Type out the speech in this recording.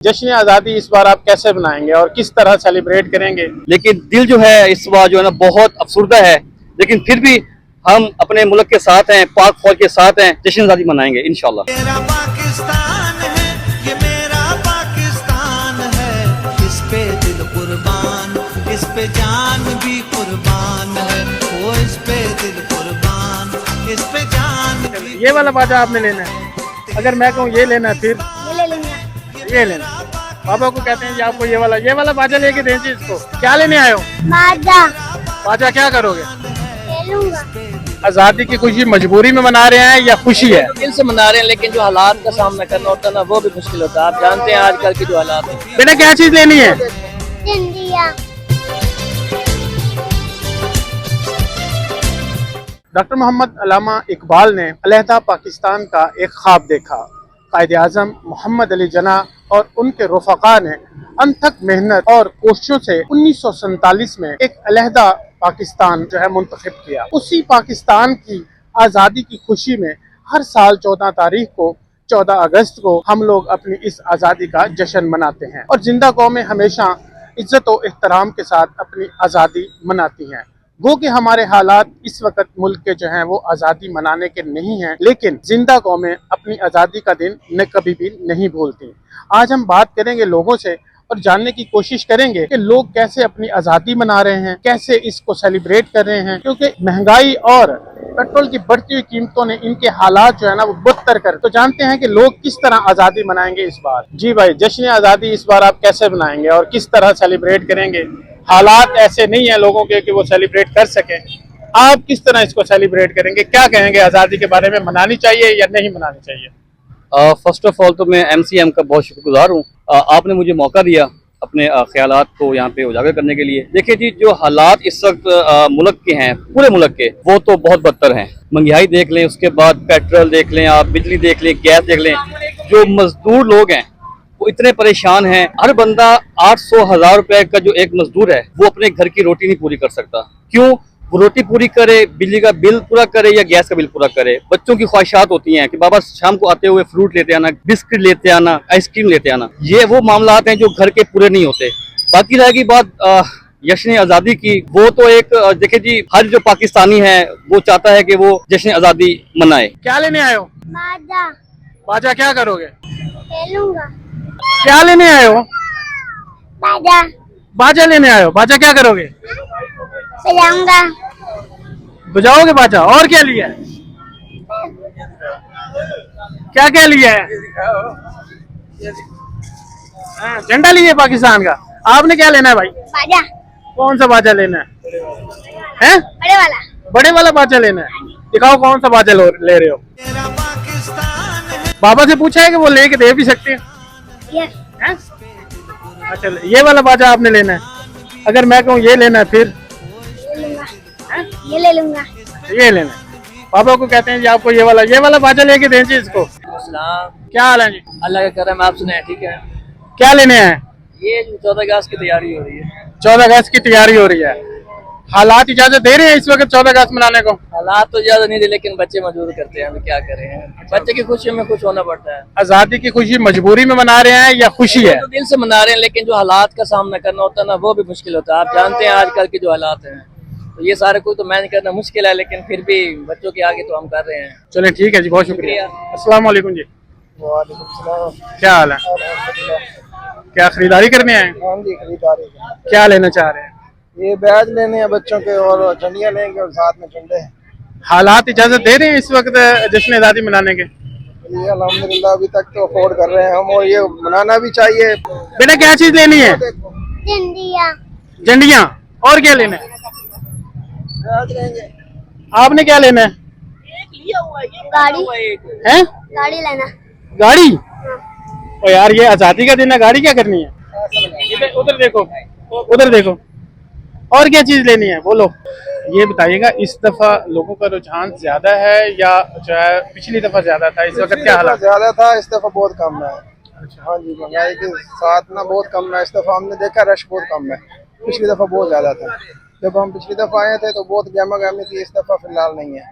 जश्न आज़ादी इस बार आप कैसे मनाएंगे और किस तरह सेलिब्रेट करेंगे? लेकिन दिल जो है इस बार जो है ना बहुत अफसुर्दा है, लेकिन फिर भी हम अपने मुल्क के साथ हैं, पाक फौज के साथ हैं, जश्न आज़ादी मनाएंगे इंशाल्लाह। मेरा पाकिस्तान है, ये मेरा पाकिस्तान है, इस पे दिल कुर्बान, इस पे जान भी कुर्बान है, वो इस पे दिल कुर्बान, इस पे जान भी। ये वाला बाजा आपने लेना है, अगर मैं कहूँ ये लेना है फिर ये ले लूंगा। ये लेना। पापा को कहते हैं कि आपको ये वाला बाजा लेके दें जी इसको। क्या लेने आए हो? बाजा बाजा क्या करोगे? ले लूंगा। आज़ादी की खुशी मजबूरी में मना रहे हैं या खुशी है? दिल से मना रहे हैं, लेकिन जो हालात का सामना करना होता है ना वो भी मुश्किल होता है। आप जानते हैं आजकल की जो हालात है। बेटा क्या चीज लेनी है? इंडिया। डॉक्टर मोहम्मद अल्लामा इकबाल ने अलहदा पाकिस्तान का एक ख्वाब देखा। कायदे आज़म मोहम्मद अली जना और उनके रफ़क़ा ने अनथक मेहनत और कोशिशों से 1947 में एक अलहदा पाकिस्तान जो है मुंतखब किया। उसी पाकिस्तान की आज़ादी की खुशी में हर साल 14 तारीख को 14 अगस्त को हम लोग अपनी इस आज़ादी का जश्न मनाते हैं और जिंदा कौमें हमेशा इज्जत और एहतराम के साथ अपनी आज़ादी मनाती हैं। गो कि हमारे हालात इस वक्त मुल्क के जो हैं वो आज़ादी मनाने के नहीं हैं, लेकिन जिंदा कौमें अपनी आज़ादी का दिन न कभी भी नहीं भूलती। आज हम बात करेंगे लोगों से और जानने की कोशिश करेंगे कि लोग कैसे अपनी आज़ादी मना रहे हैं, कैसे इसको सेलिब्रेट कर रहे हैं, क्योंकि महंगाई और पेट्रोल की बढ़ती हुई कीमतों ने इनके हालात जो है ना वो बदतर कर। तो जानते हैं कि लोग किस तरह आज़ादी मनाएंगे इस बार। जी भाई, जश्न आज़ादी इस बार आप कैसे मनाएंगे और किस तरह सेलिब्रेट करेंगे? हालात ऐसे नहीं है लोगों के कि वो सेलिब्रेट कर सकें। आप किस तरह इसको सेलिब्रेट करेंगे? क्या कहेंगे आज़ादी के बारे में, मनानी चाहिए या नहीं मनानी चाहिए? फर्स्ट ऑफ ऑल तो मैं MCM का बहुत शुक्रगुजार हूँ। आपने मुझे मौका दिया अपने ख्यालात को यहाँ पे उजागर करने के लिए। देखिए जी, जो हालात इस वक्त मुल्क के हैं, पूरे मुल्क के, वो तो बहुत बदतर हैं। महंगाई देख लें, उसके बाद पेट्रोल देख लें, आप बिजली देख लें, गैस देख लें। जो मजदूर लोग हैं वो इतने परेशान हैं। हर बंदा 800-1000 रुपए का जो एक मजदूर है वो अपने घर की रोटी नहीं पूरी कर सकता। क्यों? वो रोटी पूरी करे, बिजली का बिल पूरा करे या गैस का बिल पूरा करे। बच्चों की ख्वाहिशात होती हैं कि बाबा शाम को आते हुए फ्रूट लेते आना, बिस्किट लेते आना, आइसक्रीम लेते आना। ये वो मामलात हैं जो घर के पूरे नहीं होते। बाकी रहेगी बात जश्न आज़ादी की, वो तो एक देखिए जी, हर जो पाकिस्तानी है वो चाहता है कि वो जश्न आज़ादी मनाए। क्या लेने आए हो? बाजा बाजा क्या करोगे? ले लूंगा। क्या लेने आए हो? बाजा बाजा लेने आए हो। बाजा क्या करोगे? बजाऊंगा। बजाओगे बाजा? और क्या लिया है? क्या क्या लिया है? हाँ, झंडा लिए पाकिस्तान का। आपने क्या लेना है भाई? बाजा। कौन सा बाजा लेना है? हैं? बड़े वाला। बड़े वाला बाजा लेना है। दिखाओ कौन सा बाजा ले रहे हो। मेरा पाकिस्तान है, बाबा से पूछा है कि वो लेके दे भी सकते हैं? यस। हैं? अच्छा, ये वाला बाजा आपने लेना है, अगर मैं कहूँ ये लेना है फिर ले लूंगा। ये ले लूंगा। ये लेना है। पापा को कहते हैं कि आपको ये वाला बाजा लेके दें जी इसको। क्या हाल है जी? अल्लाह का करम, आप सुनाए ठीक है। क्या लेने हैं? ये 14 अगस्त की तैयारी हो रही है। 14 अगस्त की तैयारी हो रही है। हालात इजाजत दे रहे हैं इस वक्त 14 अगस्त मनाने को? हालात तो ज्यादा नहीं थे, लेकिन बच्चे मजबूर करते हैं, हम क्या करें। बच्चे की खुशी में खुश होना पड़ता है। आज़ादी की खुशी मजबूरी में मना रहे हैं या खुशी है? तो दिल से मना रहे हैं, लेकिन जो हालात का सामना करना होता है ना वो भी मुश्किल होता है। आप जानते हैं आजकल की जो हालात हैं, तो ये सारे को तो मैनेज करना मुश्किल है, लेकिन फिर भी बच्चों के आगे तो हम कर रहे हैं। चलें ठीक है जी, बहुत शुक्रिया। अस्सलाम वालेकुम जी। क्या हाल है? क्या खरीदारी करने आए? हाँ जी, खरीदारी। क्या लेना चाह रहे हैं? ये बैग लेने हैं बच्चों के और झंडियाँ लेंगे और साथ में झंडे। हालात इजाजत दे रहे हैं इस वक्त जश्न आज़ादी मनाने के? ये अल्हम्दुलिल्लाह अभी तक तो अफोर्ड कर रहे हैं हम, और ये मनाना भी चाहिए। बेटा क्या चीज लेनी है? इंडिया। झंडियाँ। और क्या लेना है? बैग लेंगे। आपने क्या लेना है? गाड़ी। हैं? गाड़ी लेना। गाड़ी? ओ यार, ये आज़ादी का दिन है, गाड़ी क्या करनी है? उधर देखो, उधर देखो। और क्या चीज लेनी है बोलो। ये बताइएगा, इस दफा लोगों का रुझान ज्यादा है या जो है पिछली दफा ज्यादा था? इस वक्त क्या हालात? ज्यादा था, इस दफा बहुत कम है। हाँ जी, महंगाई के साथ ना बहुत कम है। इस दफा हमने देखा रश बहुत कम है, पिछली दफा बहुत ज्यादा था। जब हम पिछली दफा आए थे तो बहुत गहमा गहमी थी, इस दफा फिलहाल नहीं है।